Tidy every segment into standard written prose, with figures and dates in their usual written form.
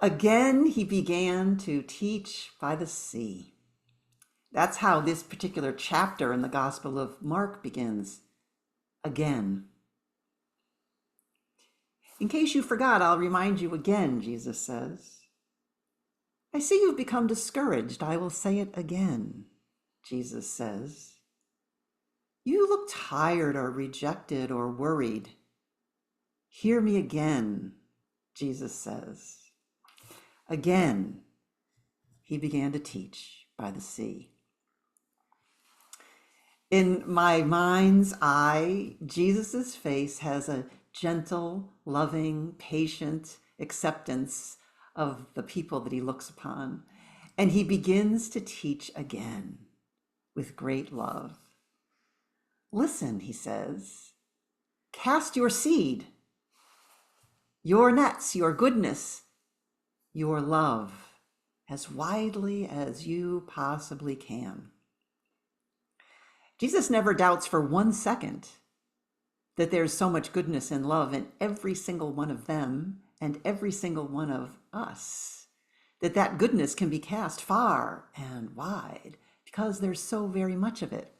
Again, he began to teach by the sea. That's how this particular chapter in the Gospel of Mark begins. Again. In case you forgot, I'll remind you again, Jesus says. I see you've become discouraged. I will say it again, Jesus says. You look tired or rejected or worried. Hear me again, Jesus says. Again, he began to teach by the sea. In my mind's eye, Jesus's face has a gentle, loving, patient acceptance of the people that he looks upon. And he begins to teach again with great love. Listen, he says, cast your seed, your nets, your goodness, your love, as widely as you possibly can. Jesus never doubts for 1 second that there's so much goodness and love in every single one of them and every single one of us, that goodness can be cast far and wide because there's so very much of it.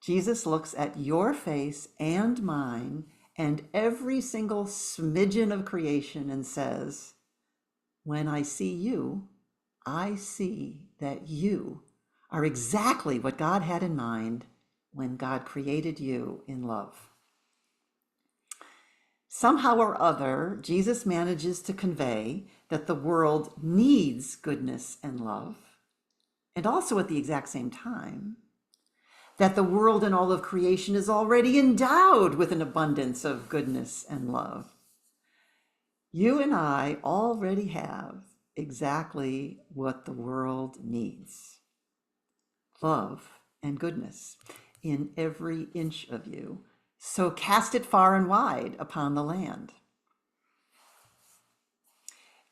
Jesus looks at your face and mine and every single smidgen of creation and says, when I see you, I see that you are exactly what God had in mind when God created you in love. Somehow or other, Jesus manages to convey that the world needs goodness and love, and also at the exact same time, that the world and all of creation is already endowed with an abundance of goodness and love. You and I already have exactly what the world needs. Love and goodness in every inch of you. So cast it far and wide upon the land.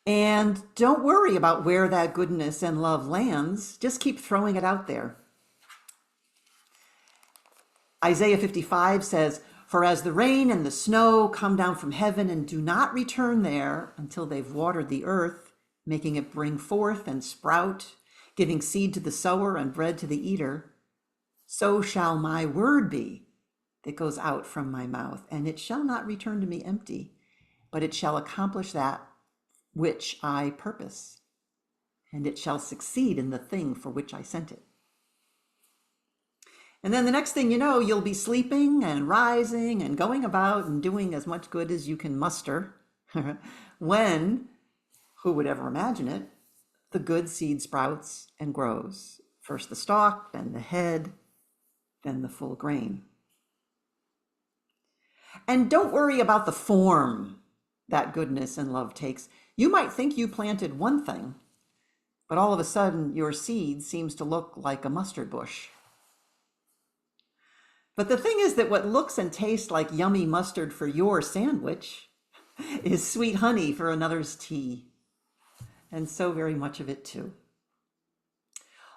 And don't worry about where that goodness and love lands. Just keep throwing it out there. Isaiah 55 says, for as the rain and the snow come down from heaven and do not return there until they've watered the earth, making it bring forth and sprout, giving seed to the sower and bread to the eater, so shall my word be that goes out from my mouth, and it shall not return to me empty, but it shall accomplish that which I purpose, and it shall succeed in the thing for which I sent it. And then the next thing you know, you'll be sleeping and rising and going about and doing as much good as you can muster when, who would ever imagine it, the good seed sprouts and grows. First the stalk, then the head, then the full grain. And don't worry about the form that goodness and love takes. You might think you planted one thing, but all of a sudden your seed seems to look like a mustard bush. But the thing is that what looks and tastes like yummy mustard for your sandwich is sweet honey for another's tea. And so very much of it too.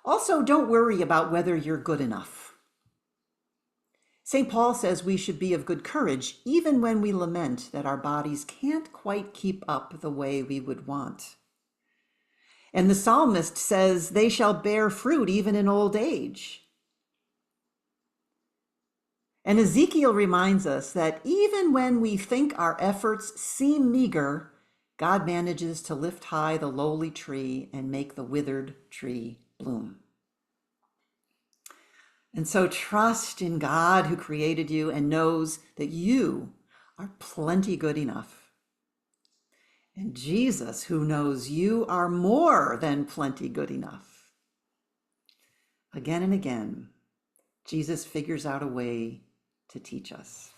Also, don't worry about whether you're good enough. St. Paul says we should be of good courage, even when we lament that our bodies can't quite keep up the way we would want. And the psalmist says they shall bear fruit even in old age. And Ezekiel reminds us that even when we think our efforts seem meager, God manages to lift high the lowly tree and make the withered tree bloom. And so trust in God who created you and knows that you are plenty good enough. And Jesus who knows you are more than plenty good enough. Again and again, Jesus figures out a way to teach us.